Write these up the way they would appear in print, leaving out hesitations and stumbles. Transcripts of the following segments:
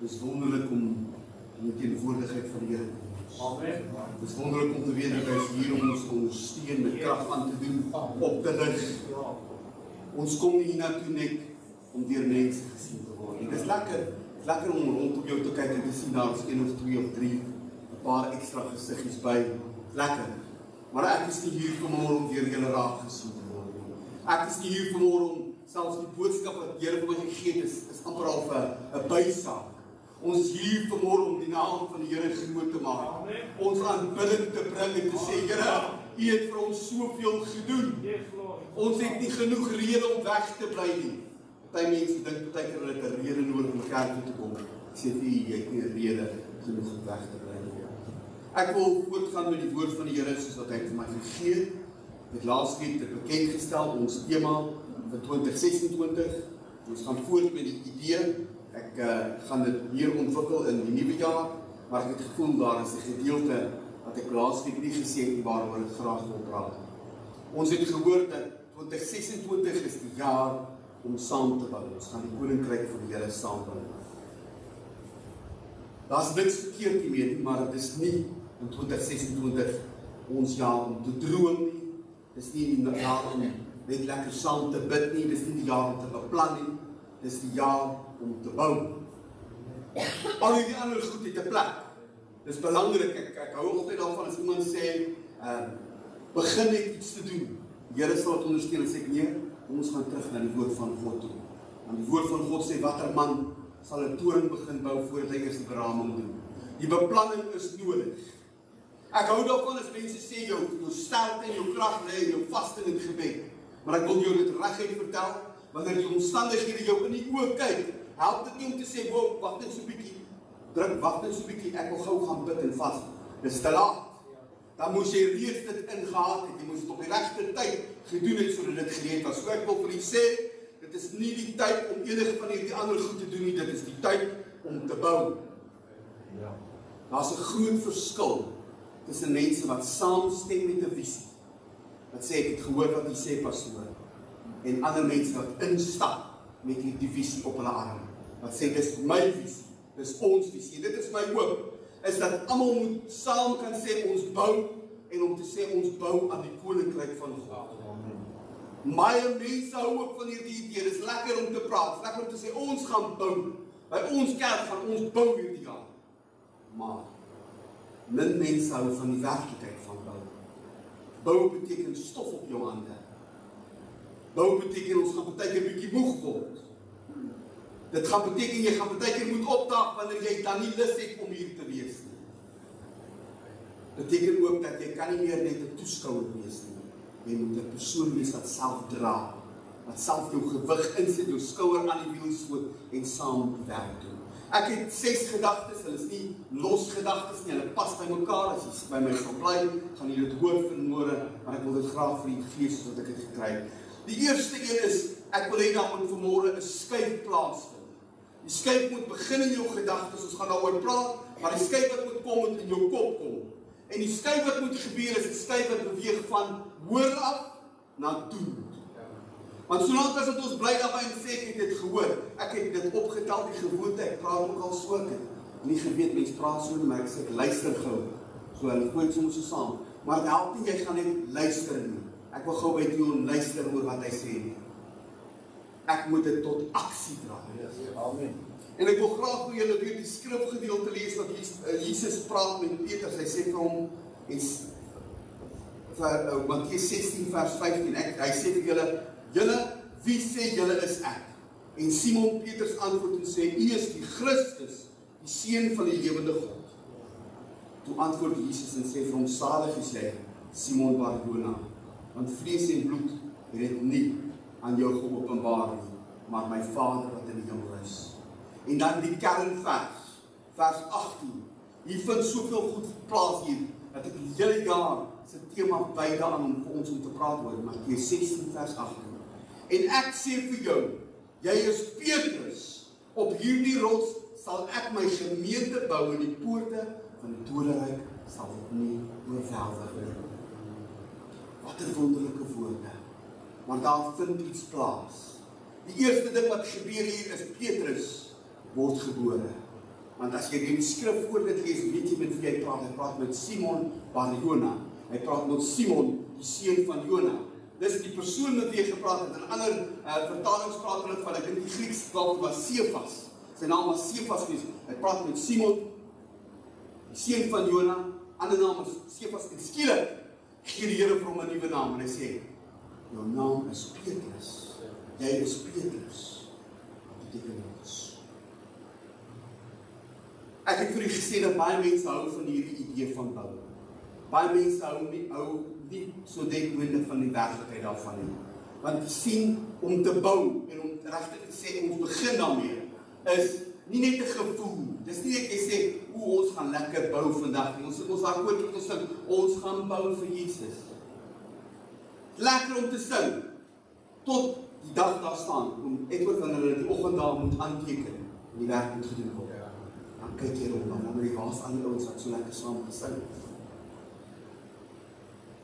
Dis wonderlik om in die teenwoordigheid van die Here te wees. Amen. Dis wonderlik om te weet dat hy is hier om ons te ondersteun, met krag aan te doen, op te rig. Ons kom nie hiernatoe net om deur mense gesien te word. Dit is lekker om rondom jou te kyk en te sien daar is 1 of 2 of 3, 'n paar ekstra gesiggies by. Lekker. Maar ek is nie hier vanmôre om deur julle raak gesien te word nie. Ek is nie hier vanmôre om selfs die boodskap wat die Here vir my gegee het is amper al 'n bysaak. Ons is hier vanmôre om die naam van die Here groot te maak. Amen. Ons aanbidding te bring en te sê, Here, U het vir ons soveel gedoen. Yes, Lord. Ons het nie genoeg rede om weg te bly nie. Party mense dink partykeer hulle het 'n rede nodig om kerk toe te kom. Ek sê vir jy het nie 'n rede genoeg om weg te bly nie. Ek wil voortgaan met die woord van die Here soos wat hy vir my gegee het. Ek het laasweek dit bekend gestel, ons tema vir 2026. Ons gaan voort met die idee. Ek gaan dit meer ontwikkel in die nuwe jaar, maar ek het gevoel daar is 'n gedeelte wat ek laasweek nie gesê het nie waaroor ek graag wil praat. Ons het gehoor dat 2026 is die jaar om saam te bou. Ons gaan die koninkryk van die Here saam bou. Daar's niks verkeerd hiermee nie, maar dit is nie in 2026 ons jaar om te droom nie. Dis nie die jaar om net lekker saam te bid nie, dis nie die jaar om te beplan nie. Dis die jaar om te bou. Al die ander goed het 'n plek. Dis belangrik. Ek hou altyd daarvan as iemand sê, begin net iets te doen. Die Here sal dit ondersteun en sê nee, ons gaan terug na die woord van God toe. Want die woord van God sê watter man sal 'n toring begin bou voordat hy eers die beraming doen. Die beplanning is nodig. Ek hou daarvan as mense sê jou sterkte en jou krag lê in jou vasting en gebed. Maar ek wil jou dit reguit vertel, wanneer die omstandighede jou in die oë kyk, help dit nie om te sê, wow, wag net so 'n bietjie. Wag net so 'n bietjie, ek wil gou gaan bid en vas. Dis te laat. Dan moes jy reeds dit ingehaal het. Jy moes dit op die regte tyd gedoen het sodat dit gereed was. So ek wil vir u sê, dit is nie die tyd om enige van hierdie ander goed te doen nie, dit is die tyd om te bou. Ja. Daar's 'n groot verskil tussen mense wat saamstem met 'n visie. Wat sê ek het gehoor wat jy sê pastoor. En ander mense wat instap met die visie op hulle arm. Wat sê dis my visie, dis ons visie. Dit is my hoop, is dat almal moet saam kan sê ons bou en om te sê ons bou aan die koninkryk van God. Baie mense hou ook van hierdie idee. Dis lekker om te praat, lekker om te sê ons gaan bou. By ons kerk gaan ons bou hierdie jaar. Maar min mense hou van die werklikheid van bou. Bou beteken stof op jou hande. Bou beteken ons gaan partykeer 'n bietjie moeg word. Dit gaan beteken jy gaan partykeer moet opdaag wanneer jy dan nie lus het om hier te wees nie. Beteken ook dat jy kan nie meer net 'n toeskouer wees nie. Jy moet 'n persoon wees wat self dra, wat self jou gewig insit, jou skouer aan die wiel stoot en saam die werk doen. Ek het 6 gedagtes, hulle is nie los gedagtes nie, hulle pas by mekaar. As jy by my gaan bly, gaan jy dit hoor vanmôre, maar ek wil dit graag vir u gee soos wat ek dit gekry het. Die eerste een is, ek wil hê daar moet vanmôre 'n skuif plaasvind. Die skuif moet begin in jou gedagtes, ons gaan daaroor praat, maar die skuif wat moet kom, moet in jou kop kom. En die skuif wat moet gebeur is 'n skuif wat beweeg van hoor af na doen. Want solank as ons bly daarby en sê ek het dit gehoor, ek het dit opgetel die gewoonte, ek praat ook al so, ek het nie geweet mense praat so, maar ek sê ek luister gou. So hulle gooi soms so saam, maar dit help nie jy gaan net luister nie. Ek wil gou by Dion luister oor wat hy sê nie. Ek moet dit tot aksie dra. Amen. En ek wil graag vir julle weer die skrifgedeelte lees wat Jesus praat met Petrus. Hy sê vir hom in Matteus 16 vers 15, hy sê vir julle, wie sê julle is ek? En Simon Petrus antwoord en sê, U is die Christus, die seun van die lewende God. Toe antwoord Jesus en sê vir hom, salig is jy, Simon Bar-Jona, want vlees en bloed het dit nie aan jou geopenbaar nie, maar my Vader wat in die hemel is. En dan die kernvers, vers 18. Hier vind soveel goed plaas hier, dat ek die hele jaar se tema byde aan om vir ons om te praat oor, Matteus 16 vers 18. En ek sê vir jou, jy is Petrus, op hierdie rots sal ek my gemeente bou en die poorte van die doderyk sal dit nie oorweldig nie. Wat 'n wonderlike woorde. Maar daar vind iets plaas. Die eerste ding wat gebeur hier is Petrus word gebore. Want as jy die skrif voor dit lees, weet jy met wie hy praat. Hy praat met Simon Bar-Jona. Hy praat met Simon, die seun van Jona. Dis die persoon met wie hy gepraat het. In ander vertalings praat hulle van, ek dink die Grieks taal was Cephas. Sy naam was Cephas gewees. Hy praat met Simon, die seun van Jona. Ander naam is Cephas. En skielik gee die Here vir hom 'n nuwe naam. En hy sê, jou naam is Petrus. Jy is Petrus. Wat beteken dit? Ek het vir u gesê dat baie mense hou van hierdie idee van bou. Baie mense hou nie so denkwendig van die werklikheid daarvan nie. Want jy sien, om te bou en om regtig te sê, ons begin daarmee, is nie net 'n gevoel. Dis nie net jy sê, ons gaan lekker bou vandag nie. Ons sit ons daar koor te sing, ons gaan bou vir Jesus. Lekker om te sing, tot die dag daar staan, om Edward van hulle die oggend daar moet aanteken, en die werk moet gedoen word. Dan kyk jy rond, dan maar waar is al die ouens wat so lekker saam gesing.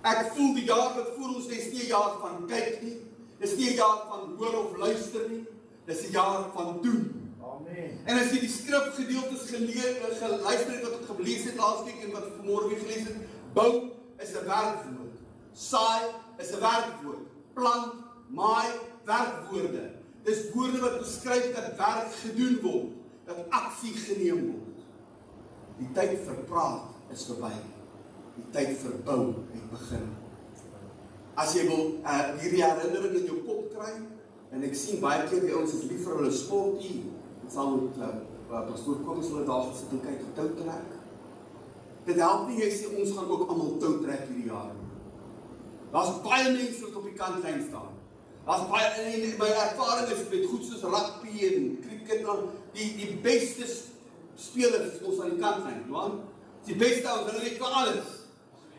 Ek voel die jaar wat voor ons is nie 'n jaar van kyk nie, dis nie 'n jaar van hoor of luister nie, dis 'n jaar van doen. Amen. En as jy die skrifgedeeltes geluister het wat ek gelees het laasweek en wat ek vanmôre weer gelees het, bou is 'n werkwoord. Saai is 'n werkwoord. Plant, maai, werkwoorde. Dis woorde wat beskryf dat werk gedoen word, dat aksie geneem word. Die tyd vir praat is verby. Die tyd vir bou het begin. As jy wil hierdie herinnering in jou kop kry, en ek sien baie keer die ouens is lief vir hulle sport hier, saam met pastoor Kobus hulle daar gesit en kyk tou trek. Dit help nie jy sê ons gaan ook almal tou trek hierdie jaar. Daar's baie mense wat op die kantlyn staan. Daar's baie, en my ervaring is met goed soos rugby en cricket, die beste spelers is ons aan die kantlyn, man. Die beste ouens, hulle weet vir alles.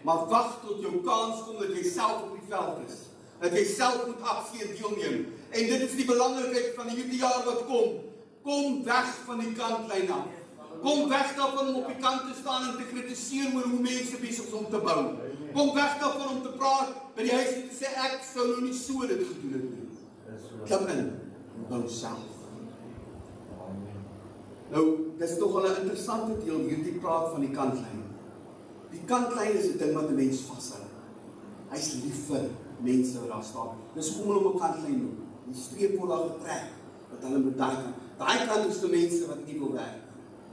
Maar wag tot jou kans kom dat jy self op die veld is. Dat jy self moet aksie en deelneem. En dit is die belangrikheid van hierdie jaar wat kom. Kom weg van die kantlyn af. Kom weg daarvan om op die kant te staan en te kritiseer oor hoe mense besig is om te bou. Kom weg daarvan om te praat by die huis en te sê ek sou nou nie so dit gedoen het nie. Klim in en bou self. Nou, dis nog 'n interessante deel hierdie praat van die kantlyn. Die kantlyn is 'n ding wat 'n mens vashou. Hy's lief vir mense wat daar staan. Dis hoe om 'n kantlyn doen. Die streep word daar getrek wat hulle moet daai. Daai kant is vir mense wat nie wil werk.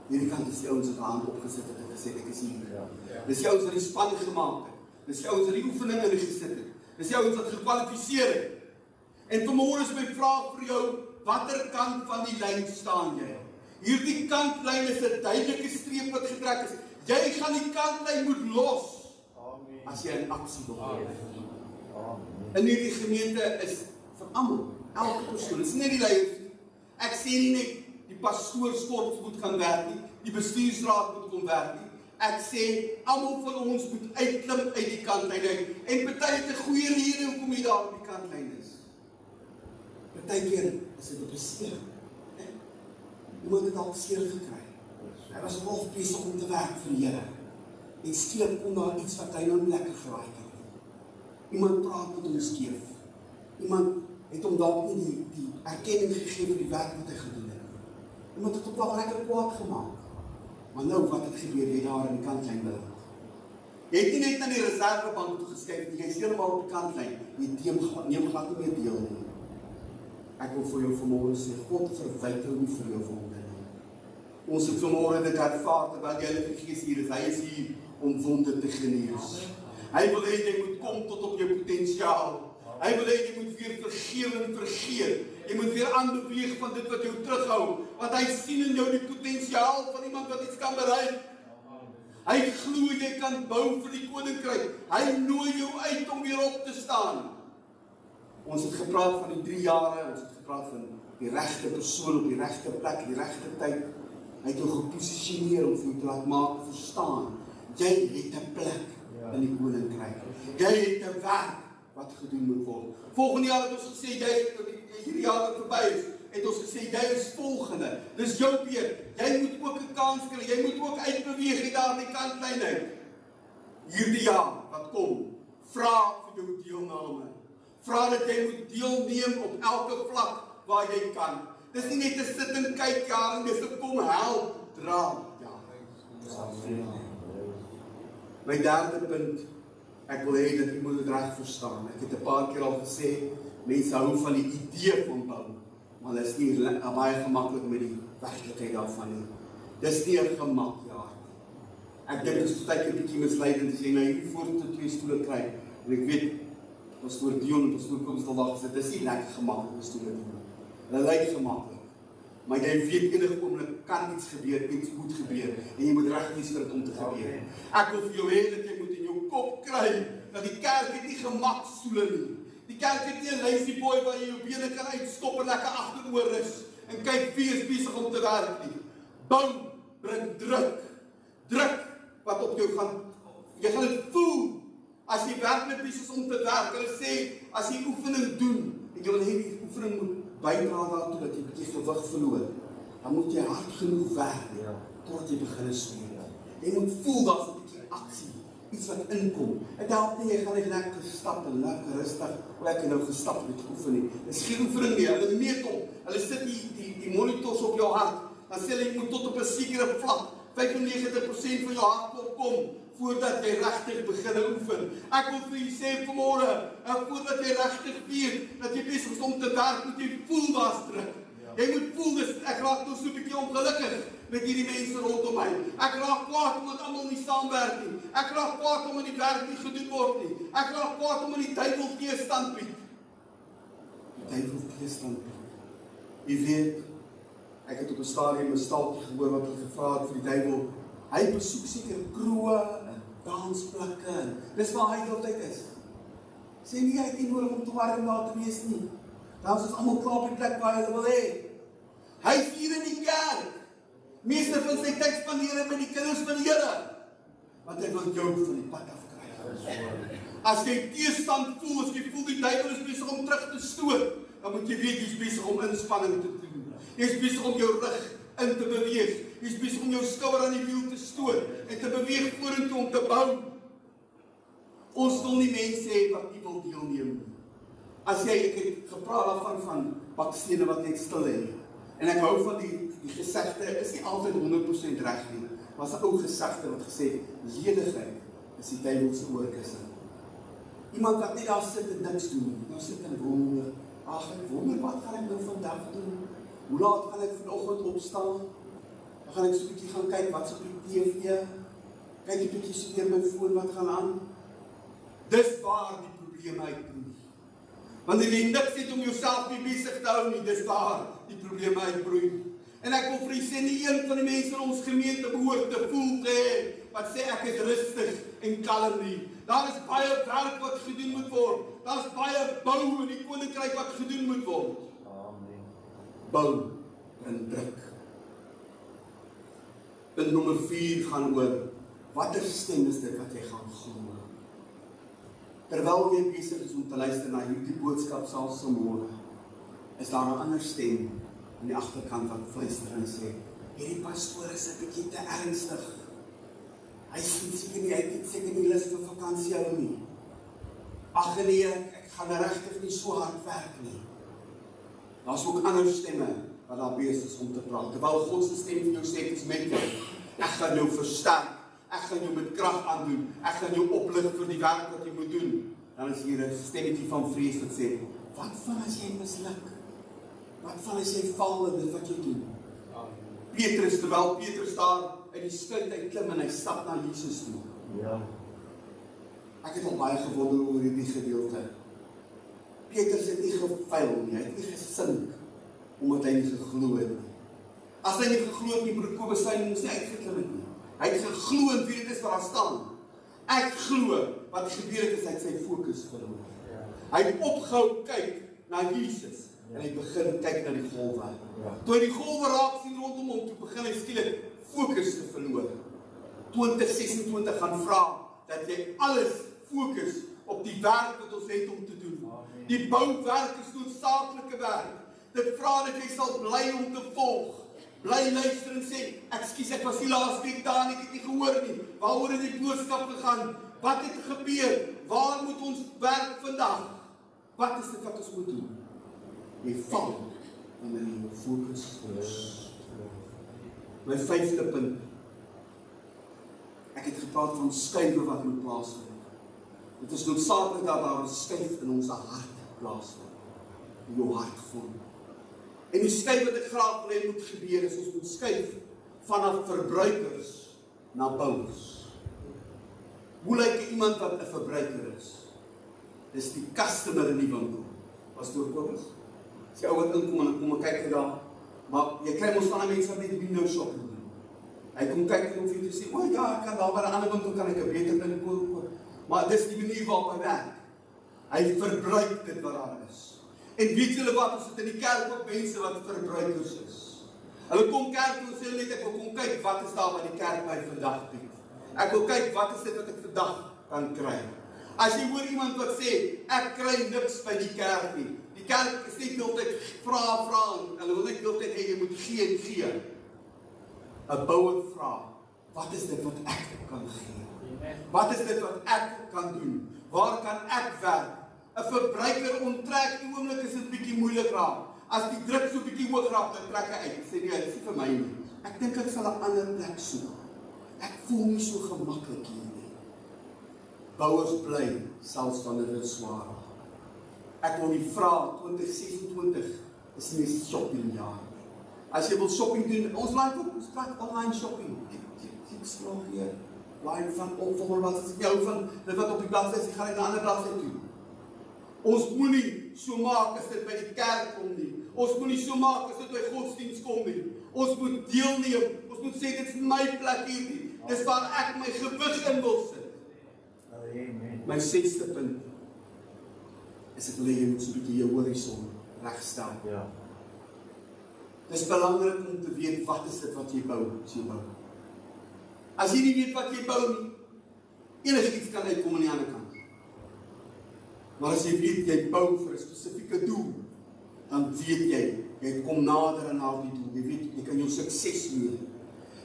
Hierdie kant is die ouens wat hand opgesit het en gesê ek is hier. Dis die ouens wat die span gemaak het. Dis die ouens wat die oefeninge ingesit het. Dis die ouens wat gekwalifiseer het. En vanmôre is my vraag vir jou, watter kant van die lyn staan jy? Hierdie kantlyn is 'n duidelike streep wat getrek is. Jy gaan die kantlyn moet los. Amen. As jy in aksie wil kom. In hierdie gemeente is vir almal, elke persoon, dit is nie die leiers nie. Ek sê nie net die pastoorskort moet gaan werk nie, die bestuursraad moet kom werk nie. Ek sê almal van ons moet uitklim uit die kantlyn uit. En party het 'n goeie rede hoekom jy daar op die kantlyn is. Partykeer is dit 'n beseer. Iemand het al seer gekry. Hy was half besig om te werk vir die Here. En skielik kom daar iets wat hy nou lekker geraak het. Iemand praat met hom skeef. Iemand het hom dalk nie die erkenning gegee vir die werk wat hy gedoen het. Iemand het hom dalk lekker kwaad gemaak. Maar nou wat het gebeur, jy daar aan die kantlyn beland. Jy het nie net aan die reservebank toe geskuif nie, jy is heeltemal op die kantlyn. Jy neem glad nie meer deel nie. Ek wil vir jou vanmôre sê, God verwyk jou nie vir jou wonde nie. Ons het vanmôre dit ervaar terwyl die Heilige Gees hier is. Hy is hier om wonde te genees. Hy wil hê jy moet kom tot op jou potensiaal. Hy wil hê jy moet weer vergewe en vergeet. Jy moet weer aanbeweeg van dit wat jou terughou. Want hy sien in jou die potensiaal van iemand wat iets kan bereik. Hy glo jy kan bou vir die koninkryk. Hy nooi jou uit om weer op te staan. Ons het gepraat van die 3 jare, ons het gepraat van die regte persoon op die regte plek, die regte tyd. Hy het jou geposisioneer om vir jou te laat maak verstaan. Jy het 'n plek in die koninkryk. Jy het 'n werk wat gedoen moet word. Volgende jaar het ons gesê, hierdie jaar wat verby is, het ons gesê, jy is volgende. Dis jou beurt. Jy moet ook 'n kans kry. Jy moet ook uitbeweeg uit daardie kantlyn uit. Hierdie jaar wat kom, vra vir jou deelname. Vra dat jy moet deelneem op elke vlak waar jy kan. Dis nie net 'n sit en kyk jaar en dis 'n kom help dra. Ja. My derde punt, ek wil hê dat jy moet dit reg verstaan. Ek het 'n paar keer al gesê, mense hou van die idee van bou, maar dit is nie baie gemaklik met die werklikheid daarvan nie. Dis nie 'n gemak, ja. Ek dink dit is baie keer 'n bietjie misleidend as jy nou hierdie voorste 2 stoele kry. En ek weet, pastoor Dion en pastoor Koos het al daar gesê, dis nie lekker gemaklik stoele nie. Hulle lyk gemaklik. Maar jy weet enige oomblik kan iets gebeur, iets moet gebeur en jy moet reg wees vir dit om te gebeur. Ek wil vir jou hê dat jy moet in jou kop kry dat die kerk het nie gemakstoele nie. Die kerk het nie 'n lazy boy waar jy jou bene kan uitstop en lekker agteroor is en kyk wie is besig om te werk nie. Bou bring druk. Druk wat op jou gaan. Jy gaan dit voel as jy werklik besig is om te werk. Hulle sê as jy oefening doen, en jy wil hê die oefening moet bydra daartoe dat jy 'n bietjie gewig verloor, dan moet jy hard genoeg werk totdat jy begin speel. Jy moet voel daar's 'n bietjie aksie, iets wat inkom. Dit help nie jy gaan net lekker stap en lekker rustig, lekker nou gestap met oefen nie. Dis geen oefening nie. Hulle meet hom. Hulle sit die monitors op jou hart. Dan sê hulle jy moet tot op 'n sekere vlak 95% van jou hartklop kom voordat jy regtig begin oefen. Ek wil vir julle sê vanmôre, voordat jy regtig weet dat jy besig is om te werk, moet jy voel daar's druk. Jy moet voel dis ek raak nou so 'n bietjie ongelukkig met hierdie mense rondom my. Ek raak kwaad omdat almal nie saamwerk nie. Ek raak kwaad omdat die werk nie gedoen word nie. Ek raak kwaad omdat die duiwel teestand bied. Die duiwel teestand bied. Jy weet, ek het op 'n stadium 'n staaltjie gehoor wat hulle gevra het vir die duiwel. Hy besoek seker kroë en dansplekke. Dis waar hy altyd is. Sê nie hy het nie nodig om te warm daar te wees nie. Dan is almal klaar op die plek waar hy wil hê. Hy is hier in die kerk. Meeste van sy tyd spandeer met die kinders van die Here. Want hy wil jou van die pad af kry. As jy teestand voel, as jy voel die duiwel is besig om terug te stoot, dan moet jy weet jy's besig om inspanning te doen. Jy's besig om jou rug in te beweeg. Jy's besig om jou skouer aan die wiel te stoot en te beweeg vorentoe om te bou. Ons wil nie mense hê wat nie wil deelneem nie. As jy, ek het gepraat daarvan van bakstene wat net stil lê. En ek hou van die gesegde, is nie altyd 100% reg nie. Maar is 'n ou gesegde wat gesê, ledigheid is die duiwel se oorkussing. Iemand wat net daar sit en niks doen nie. Nou sit en wonder, ag ek wonder wat gaan ek nou vandag doen? Hoe laat gaan ek vanoggend opstaan? Dan gaan ek so 'n bietjie gaan kyk wat's op die TV. Kyk 'n bietjie so deur my foon wat gaan aan. Dis waar die probleme uitbroei. Wanneer jy niks het om jouself nie besig te hou nie, dis waar die probleme uitbroei. En ek wil vir julle sê, nie een van die mense in ons gemeente behoort te voel te hê, wat sê ek is rustig en kalm nie. Daar is baie werk wat gedoen moet word. Daar is baie bou in die koninkryk wat gedoen moet word. Amen. Bou en druk. Punt nommer 4 gaan oor, watter stem is dit wat jy gaan glo? Terwyl jy besig is om te luister na hierdie boodskap selfs vanmôre, is daar 'n ander stem aan die agterkant wat fluister en sê, hierdie pastoor is 'n bietjie te ernstig. Hy sê seker nie, hy het seker nie lus vir vakansie hou nie. Ag nee, ek gaan regtig nie so hard werk nie. Daar's ook ander stemme wat daar besig is om te praat. Terwyl God se stem vir jou sê, ek is met jou. Ek gaan jou versterk. Ek gaan jou met krag aandoen. Ek gaan jou oplig vir die werk wat jy moet doen. Dan is hier 'n stemmetjie van vrees wat sê, wat van as jy misluk? Wat van as jy val in dit wat jy doen? Petrus, terwyl Petrus daar uit die skip uitklim en hy stap na Jesus toe. Ja. Ek het al baie gewonder oor hierdie gedeelte. Petrus het nie gefaal nie, hy het nie gesink omdat hy nie geglo het nie. As hy nie geglo het nie, broer Kobus sê hy moes nie uitgeklim het nie. Hy het geglo en weet dit is waar hy staan. Ek glo wat gebeur het is hy het sy fokus verloor. Ja. Hy het opgehou kyk na Jesus. En hy begin kyk na die golwe. Ja. Toe hy die golwe raak sien rondom hom, toe begin hy skielik fokus te verloor. 2026 gaan vra dat jy alles fokus op die werk wat ons het om te doen. Amen. Die bouwerk is noodsaaklike werk. Dit vra dat jy sal bly om te volg. Bly luister en sê, ekskuus, ek was die laaste week daar en ek het nie gehoor nie. Waaroor het die boodskap gegaan? Wat het gebeur? Waar moet ons werk vandag? Wat is dit wat ons moet doen? Jy val wanneer jy jou fokus verloor. My 5de punt. Ek het gepraat van skuiwe wat moet plaasvind. Dit is noodsaaklik dat daar 'n skuif in ons hart plaasvind. In jou hart vorm. En die skuif wat ek graag wil hê moet gebeur is ons moet skuif vanaf verbruikers na bouers. Hoe lyk iemand wat 'n verbruiker is? Dis die customer in die winkel. Pastoor Kobus. As jy ou wat inkom en kom kyk jy daar, maar jy kry mos van 'n mens wat net window shopping doen. Hy kom kyk en hoef jy te sê, "O ja, ek kan daar by 'n ander winkel kan ek 'n beter ding koop." Maar dis die manier waarop hy werk. Hy verbruik dit wat daar is. En weet julle wat, ons het in die kerk ook mense wat verbruikers is. Hulle kom kerk toe en sê hulle net, ek wil kom kyk wat is daar by die kerk my vandag bied. Ek wil kyk wat is dit wat ek vandag kan kry. As jy hoor iemand wat sê, ek kry niks by die kerk nie. Die kerk is net heeltyd vra, en hulle wil net heeltyd hê jy moet gee. 'n Bouer vra, wat is dit wat ek kan gee? Wat is dit wat ek kan doen? Waar kan ek werk? 'n Verbruiker onttrek die oomblik as dit bietjie moeilik raak. As die druk so bietjie hoog raak, dan trek hy uit. Sê nee, dit is nie vir my nie. Ek dink ek sal 'n ander plek soek. Ek voel nie so gemaklik hier nie. Bouers bly selfs wanneer dit swaar raak. Ek wil nie vra 2026 is nie 'n shopping jaar. As jy wil shopping doen, ons praat online shopping. Ek slaag hier. Waar van volgende wat as ek jou van dit wat op die bladsy is, ek gaan net 'n ander bladsy toe. Ons moenie so maak as dit by die kerk kom nie. Ons moenie so maak as dit by godsdienst kom nie. Ons moet deelneem. Ons moet sê dit is my plek hier. Dis waar ek my gewig in wil sit. Amen. My 6de punt is ek wil hê jy moet so 'n bietjie jou horison regstel. Ja. Dis belangrik om te weet wat is dit wat jy bou, as jy bou. As jy nie weet wat jy bou nie, enigiets kan uitkom aan die ander kant. Maar as jy weet jy bou vir 'n spesifieke doel, dan weet jy kom nader aan die doel. Jy weet jy kan jou sukses mee.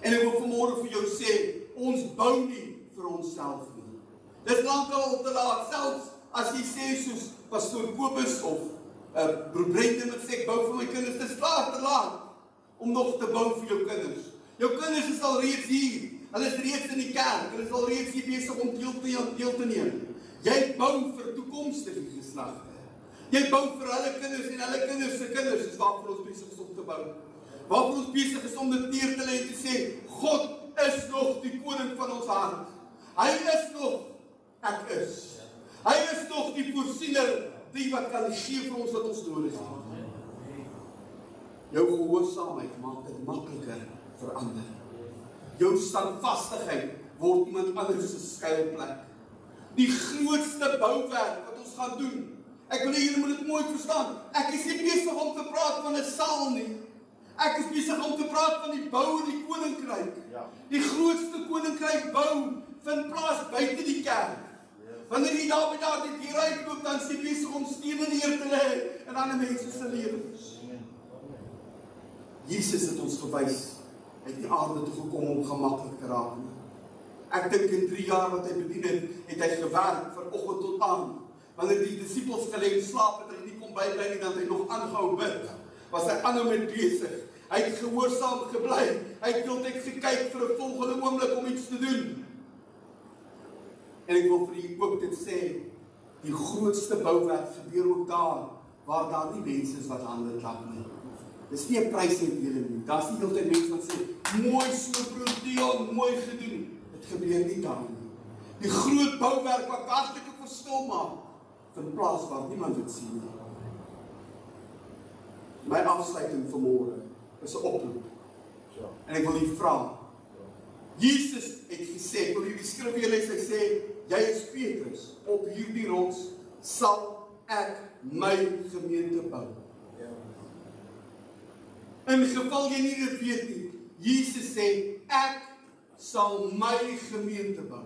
En ek wil vanmôre vir jou sê, ons bou nie vir onsself nie. Dit lankal te laat, selfs as jy sê soos Pastoor Kobus of Broer Brendan wat sê ek bou vir my kinders, dit is klaar te laat om nog te bou vir jou kinders. Jou kinders is al reeds hier. Hulle is reeds in die kerk. Hulle is al reeds hier besig om deel te neem. Jy bou vir toekomstige geslagte. Jy bou vir hulle kinders en hulle kinders se kinders, is waarvoor ons besig is om te bou. Waarvoor ons besig is om dit neer te lê en te sê, God is nog die koning van ons hart. Hy is nog, ek is. Hy is nog die voorsiener, die wat kan gee vir ons wat ons nodig het. Jou gehoorsaamheid maak dit makliker vir ander. Jou standvastigheid word iemand anders se skuilplek. Die grootste bouwerk wat ons gaan doen. Ek wil hê julle moet dit mooi verstaan. Ek is nie besig om te praat van 'n saal nie. Ek is besig om te praat van die bou in die koninkryk. Ja. Die grootste koninkryk bou vind plaas buite die kerk. Wanneer jy daar by die deur uitloop, dan is jy besig om stene neer te lê in ander mense se lewens. Jesus het ons gewys, hy het die aarde toe gekom om gemaklik te raak. Ek dink in 3 jaar wat hy bedien het hy gewerk van oggend tot aand. Wanneer die disippels gelê slaap het, hy nie kom bybly nie, dan hy nog aangehou bid. Was hy aanhou met besig. Hy het gehoorsaam gebly. Hy het heeltyd gekyk vir 'n volgende oomblik om iets te doen. En ek wil vir julle ook dit sê, die grootste bouwerk gebeur ook daar, waar daar nie mense is wat hande klap nie. Dis nie 'n prysuitdeling nie. Daar's nie heeltyd mense wat sê, mooi so broer, mooi gedoen. Dit gebeur nie daar nie. Die groot bouwerk wat hartlike verskil maak, vind plaas waar niemand dit sien nie. My afsluiting vanmôre is 'n oproep. En ek wil u vra. Jesus het gesê, ek wil die skrif weer lees, hy sê, jy is Petrus, op hierdie rots sal ek my gemeente bou. In geval jy nie dit weet nie, Jesus sê, ek sal my gemeente bou.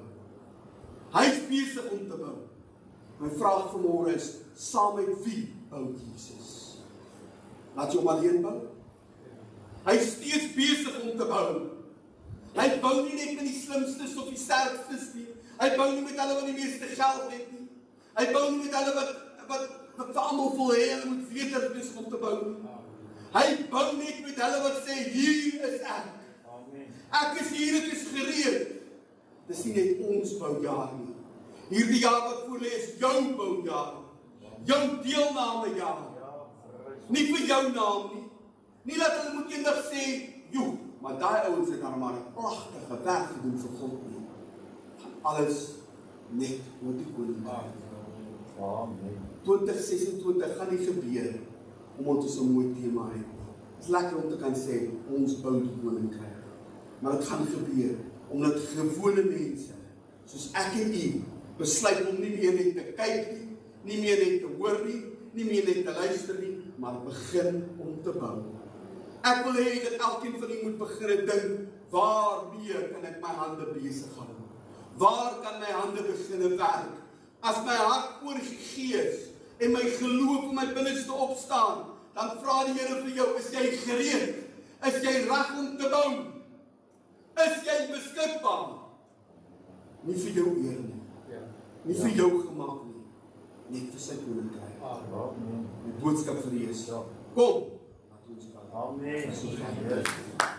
Hy is besig om te bou. My vraag vanmôre is, saam met wie bou Jesus? Laat jy hom alleen bou? Hy is steeds besig om te bou. Hy bou nie net met die slimstes of die sterkstes nie. Hy bou nie met hulle wat die meeste geld het nie. Hy bou nie met hulle wat vir almal wil hê, hulle moet weet dat dit is om te bou nie. Hy bou net met hulle wat sê, hier is ek. Ek is hier, dit is gereed. Dis nie net ons boujaar nie. Hierdie jaar wat voor lê is jou boujaar. Jou deelname jaar. Nie vir jou naam nie. Nie dat hulle moet eendag sê, joh, maar daai ouens het dan maar 'n pragtige werk gedoen vir God nie. Alles net oor die koninkryk. Amen. 2026 gaan nie gebeur omdat ons 'n mooi tema het. Dit is lekker om te kan sê, ons bou die koninkryk. Maar dit gaan gebeur omdat gewone mense, soos ek en u, besluit om nie meer net te kyk nie, nie meer net te hoor nie, nie meer net te luister nie, maar begin om te bou. Ek wil hê dat elkeen van u moet begin dink, waarmee kan ek my hande besig hou? Waar kan my hande begin werk? As my hart oorgegee is en my geloof in my binneste opstaan, dan vra die Here vir jou, is jy gereed? Is jy reg om te bou? Is jy beskikbaar? Nie vir jou eer nie. Nie vir jou gemak nie. Net vir sy koninkryk. Die boodskap vir Jesus. Kom, laat ons gaan. Amen.